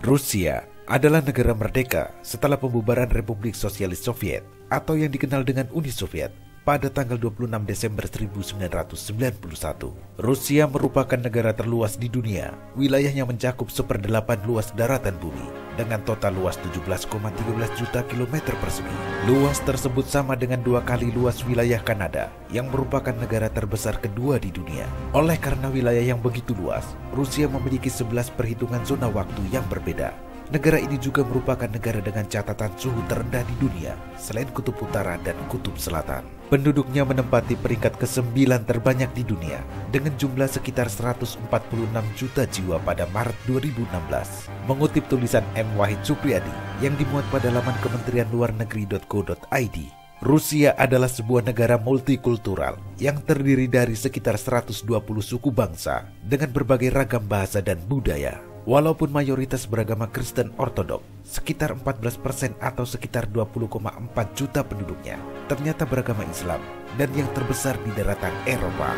Rusia adalah negara merdeka setelah pembubaran Republik Sosialis Soviet atau yang dikenal dengan Uni Soviet pada tanggal 26 Desember 1991. Rusia merupakan negara terluas di dunia. Wilayahnya mencakup 1/8 luas daratan bumi dengan total luas 17,13 juta kilometer persegi. Luas tersebut sama dengan 2 kali luas wilayah Kanada yang merupakan negara terbesar kedua di dunia. Oleh karena wilayah yang begitu luas, Rusia memiliki 11 perhitungan zona waktu yang berbeda. Negara ini juga merupakan negara dengan catatan suhu terendah di dunia selain Kutub Utara dan Kutub Selatan. Penduduknya menempati peringkat ke-9 terbanyak di dunia dengan jumlah sekitar 146 juta jiwa pada Maret 2016. Mengutip tulisan M. Wahid Supriyadi yang dimuat pada laman Kementerian Luar Negeri.go.id, Rusia adalah sebuah negara multikultural yang terdiri dari sekitar 120 suku bangsa dengan berbagai ragam bahasa dan budaya. Walaupun mayoritas beragama Kristen Ortodok, sekitar 14% atau sekitar 20,4 juta penduduknya ternyata beragama Islam dan yang terbesar di daratan Eropa.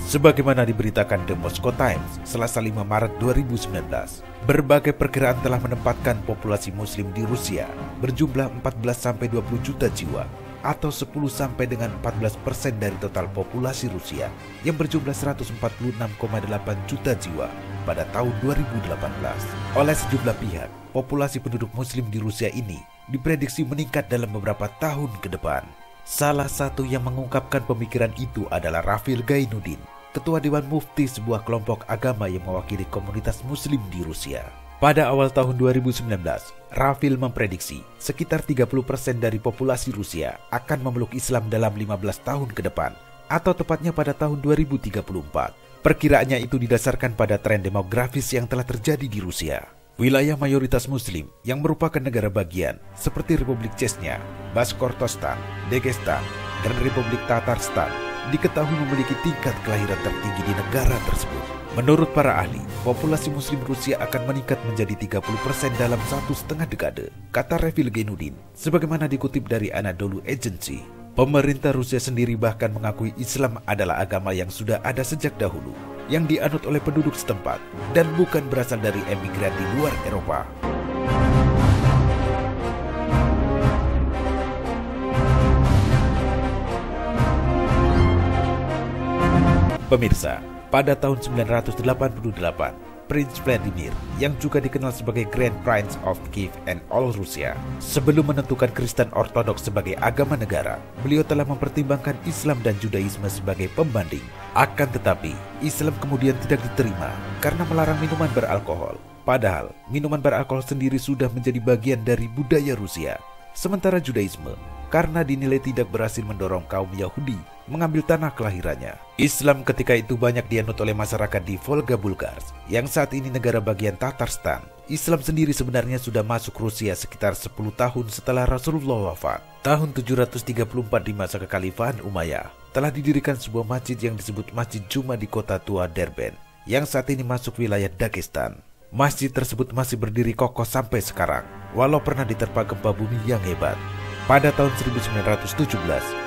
Sebagaimana diberitakan The Moscow Times Selasa 5 Maret 2019, berbagai perkiraan telah menempatkan populasi muslim di Rusia berjumlah 14-20 juta jiwa atau 10 sampai dengan 14% dari total populasi Rusia yang berjumlah 146,8 juta jiwa pada tahun 2018. Oleh sejumlah pihak, populasi penduduk muslim di Rusia ini diprediksi meningkat dalam beberapa tahun ke depan. Salah satu yang mengungkapkan pemikiran itu adalah Rafil Gainuddin, Ketua Dewan Mufti sebuah kelompok agama yang mewakili komunitas muslim di Rusia. Pada awal tahun 2019, Rafil memprediksi sekitar 30% dari populasi Rusia akan memeluk Islam dalam 15 tahun ke depan, atau tepatnya pada tahun 2034. Perkiraannya itu didasarkan pada tren demografis yang telah terjadi di Rusia. Wilayah mayoritas muslim yang merupakan negara bagian seperti Republik Chechnya, Bashkortostan, Dagestan, dan Republik Tatarstan diketahui memiliki tingkat kelahiran tertinggi di negara tersebut. Menurut para ahli, populasi muslim Rusia akan meningkat menjadi 30% dalam 1,5 dekade, kata Rafil Gainuddin, sebagaimana dikutip dari Anadolu Agency. Pemerintah Rusia sendiri bahkan mengakui Islam adalah agama yang sudah ada sejak dahulu, yang dianut oleh penduduk setempat, dan bukan berasal dari emigran di luar Eropa. Pemirsa, pada tahun 988, Prince Vladimir, yang juga dikenal sebagai Grand Prince of Kiev and All Russia, sebelum menentukan Kristen Ortodoks sebagai agama negara, beliau telah mempertimbangkan Islam dan Judaisme sebagai pembanding. Akan tetapi, Islam kemudian tidak diterima karena melarang minuman beralkohol. Padahal, minuman beralkohol sendiri sudah menjadi bagian dari budaya Rusia. Sementara Judaisme, karena dinilai tidak berhasil mendorong kaum Yahudi mengambil tanah kelahirannya. Islam ketika itu banyak dianut oleh masyarakat di Volga Bulgars, yang saat ini negara bagian Tatarstan. Islam sendiri sebenarnya sudah masuk Rusia sekitar 10 tahun setelah Rasulullah wafat. Tahun 734 di masa kekhalifahan Umayyah, telah didirikan sebuah masjid yang disebut Masjid Juma di kota tua Derben, yang saat ini masuk wilayah Dagestan. Masjid tersebut masih berdiri kokoh sampai sekarang, walau pernah diterpa gempa bumi yang hebat. Pada tahun 1917,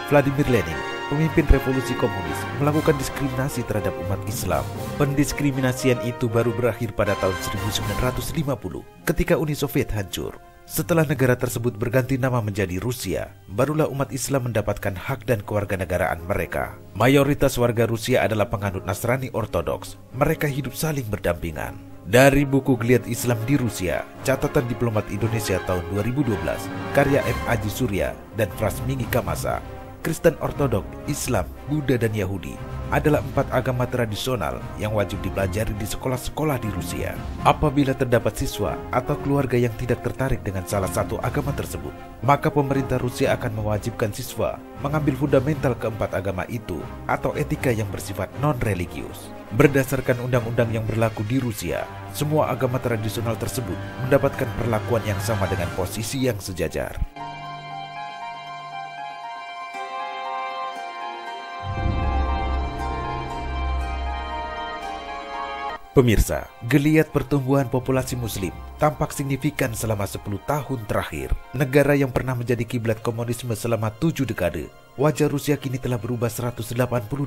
Vladimir Lenin, pemimpin revolusi komunis, melakukan diskriminasi terhadap umat Islam. Pendiskriminasian itu baru berakhir pada tahun 1950 ketika Uni Soviet hancur. Setelah negara tersebut berganti nama menjadi Rusia, barulah umat Islam mendapatkan hak dan kewarganegaraan mereka. Mayoritas warga Rusia adalah penganut Nasrani Ortodoks. Mereka hidup saling berdampingan. Dari buku Geliat Islam di Rusia, catatan diplomat Indonesia tahun 2012, karya M. Aji Surya dan Prasmini Kamasa, Kristen Ortodok, Islam, Buddha, dan Yahudi adalah 4 agama tradisional yang wajib dipelajari di sekolah-sekolah di Rusia. Apabila terdapat siswa atau keluarga yang tidak tertarik dengan salah satu agama tersebut, maka pemerintah Rusia akan mewajibkan siswa mengambil fundamental keempat agama itu atau etika yang bersifat non-religius. Berdasarkan undang-undang yang berlaku di Rusia, semua agama tradisional tersebut mendapatkan perlakuan yang sama dengan posisi yang sejajar. Pemirsa, geliat pertumbuhan populasi muslim tampak signifikan selama 10 tahun terakhir. Negara yang pernah menjadi kiblat komunisme selama 7 dekade wajah Rusia kini telah berubah 180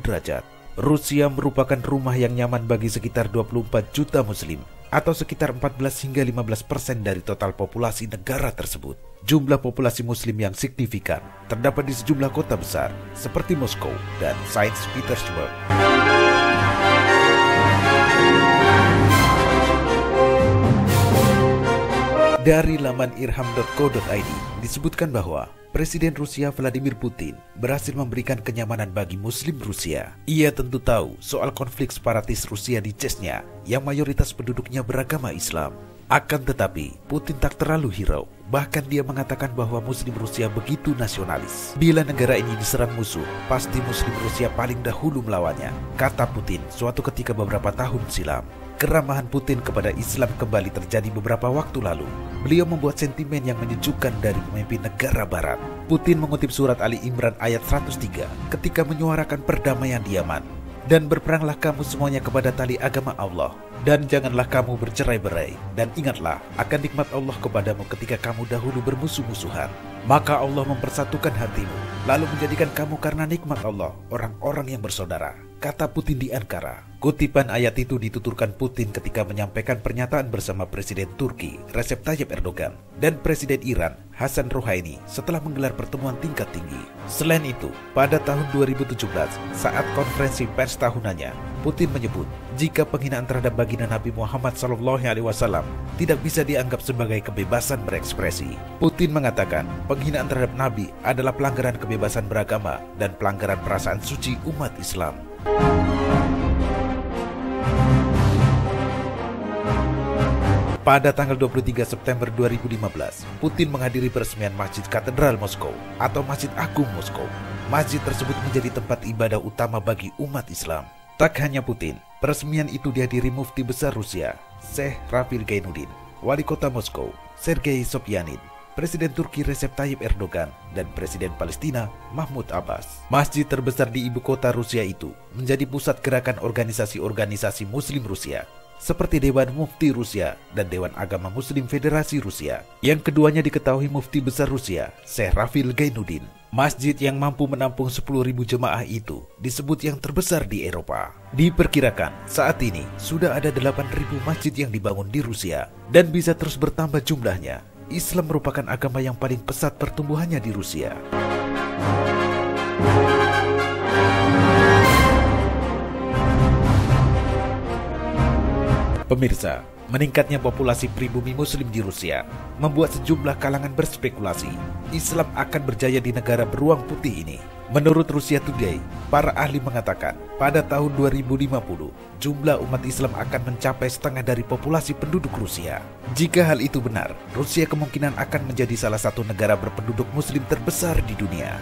derajat. Rusia merupakan rumah yang nyaman bagi sekitar 24 juta muslim, atau sekitar 14 hingga 15% dari total populasi negara tersebut. Jumlah populasi muslim yang signifikan terdapat di sejumlah kota besar seperti Moskow dan Saint Petersburg. Dari laman irham.co.id disebutkan bahwa Presiden Rusia Vladimir Putin berhasil memberikan kenyamanan bagi Muslim Rusia. Ia tentu tahu soal konflik separatis Rusia di Chechnya yang mayoritas penduduknya beragama Islam. Akan tetapi, Putin tak terlalu hirau. Bahkan dia mengatakan bahwa Muslim Rusia begitu nasionalis. Bila negara ini diserang musuh, pasti Muslim Rusia paling dahulu melawannya, kata Putin suatu ketika beberapa tahun silam. Keramahan Putin kepada Islam kembali terjadi beberapa waktu lalu. Beliau membuat sentimen yang menyejukkan dari pemimpin negara barat. Putin mengutip surat Ali Imran ayat 103 ketika menyuarakan perdamaian di Yaman. Dan berperanglah kamu semuanya kepada tali agama Allah. Dan janganlah kamu bercerai-berai. Dan ingatlah akan nikmat Allah kepadamu ketika kamu dahulu bermusuh-musuhan. Maka Allah mempersatukan hatimu, lalu menjadikan kamu karena nikmat Allah orang-orang yang bersaudara, kata Putin di Ankara. Kutipan ayat itu dituturkan Putin ketika menyampaikan pernyataan bersama Presiden Turki Recep Tayyip Erdogan dan Presiden Iran Hassan Rouhani setelah menggelar pertemuan tingkat tinggi. Selain itu, pada tahun 2017 saat konferensi pers tahunannya, Putin menyebut jika penghinaan terhadap baginda Nabi Muhammad SAW tidak bisa dianggap sebagai kebebasan berekspresi. Putin mengatakan penghinaan terhadap Nabi adalah pelanggaran kebebasan beragama dan pelanggaran perasaan suci umat Islam. Pada tanggal 23 September 2015, Putin menghadiri peresmian Masjid Katedral Moskow atau Masjid Agung Moskow. Masjid tersebut menjadi tempat ibadah utama bagi umat Islam. Tak hanya Putin, peresmian itu dihadiri Mufti Besar Rusia, Syekh Rafil Gainuddin, Wali Kota Moskow, Sergei Sobyanin, Presiden Turki Recep Tayyip Erdogan, dan Presiden Palestina Mahmud Abbas. Masjid terbesar di ibu kota Rusia itu menjadi pusat gerakan organisasi-organisasi Muslim Rusia, seperti Dewan Mufti Rusia dan Dewan Agama Muslim Federasi Rusia. Yang keduanya diketahui Mufti Besar Rusia, Syekh Rafil Gainuddin. Masjid yang mampu menampung 10.000 jemaah itu disebut yang terbesar di Eropa. Diperkirakan saat ini sudah ada 8.000 masjid yang dibangun di Rusia dan bisa terus bertambah jumlahnya. Islam merupakan agama yang paling pesat pertumbuhannya di Rusia. Pemirsa, meningkatnya populasi pribumi muslim di Rusia membuat sejumlah kalangan berspekulasi Islam akan berjaya di negara beruang putih ini. Menurut Russia Today, para ahli mengatakan pada tahun 2050 jumlah umat Islam akan mencapai setengah dari populasi penduduk Rusia. Jika hal itu benar, Rusia kemungkinan akan menjadi salah satu negara berpenduduk muslim terbesar di dunia.